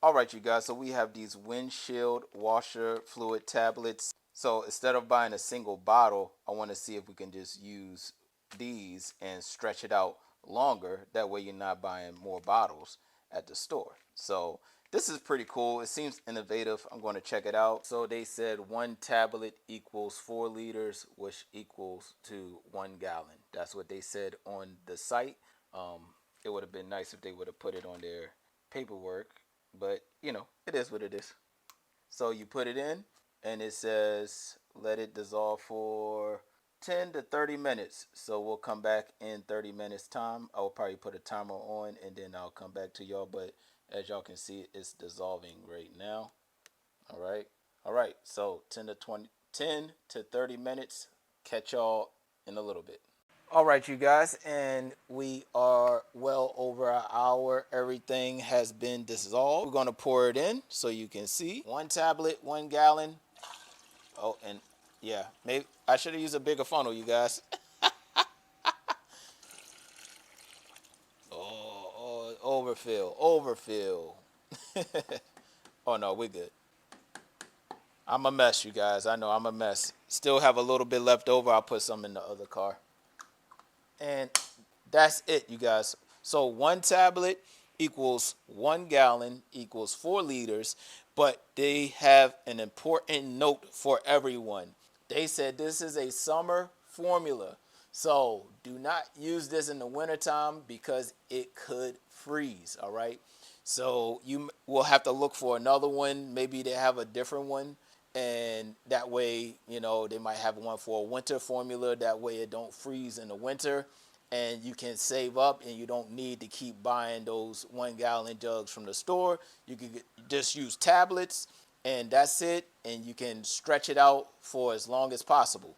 All right, you guys, so we have these windshield washer fluid tablets. So instead of buying a single bottle, I want to see if we can just use these and stretch it out longer. That way you're not buying more bottles at the store. So this is pretty cool. It seems innovative. I'm going to check it out. So they said one tablet equals 4 liters, which equals to 1 gallon. That's what they said on the site. It would have been nice if they would have put it on their paperwork, but you know, it is what it is. So you put it in, and it says let it dissolve for 10 to 30 minutes. So we'll come back in 30 minutes time. I'll probably put a timer on, and then I'll come back to y'all. But as y'all can see, it's dissolving right now. All right. All right. So 10 to 30 minutes. Catch y'all in a little bit. All right, you guys, and we are well over an hour. Everything has been dissolved. We're going to pour it in so you can see. 1 tablet, 1 gallon. Oh, and yeah, maybe I should have used a bigger funnel, you guys. Overfill. Oh no, we're good. I'm a mess, you guys. I know I'm a mess. Still have a little bit left over. I'll put some in the other car. And that's it, you guys. So 1 tablet equals 1 gallon equals 4 liters, but they have an important note for everyone. They said this is a summer formula. So do not use this in the wintertime because it could freeze, all right? So you will have to look for another one. Maybe they have a different one. And that way, you know, they might have one for a winter formula. That way it don't freeze in the winter. And you can save up and you don't need to keep buying those 1 gallon jugs from the store. You can just use tablets and that's it. And you can stretch it out for as long as possible.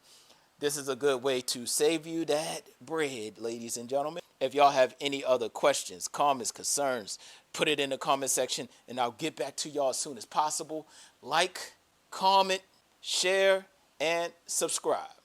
This is a good way to save you that bread, ladies and gentlemen. If y'all have any other questions, comments, concerns, put it in the comment section and I'll get back to y'all as soon as possible. Like, comment, share, and subscribe.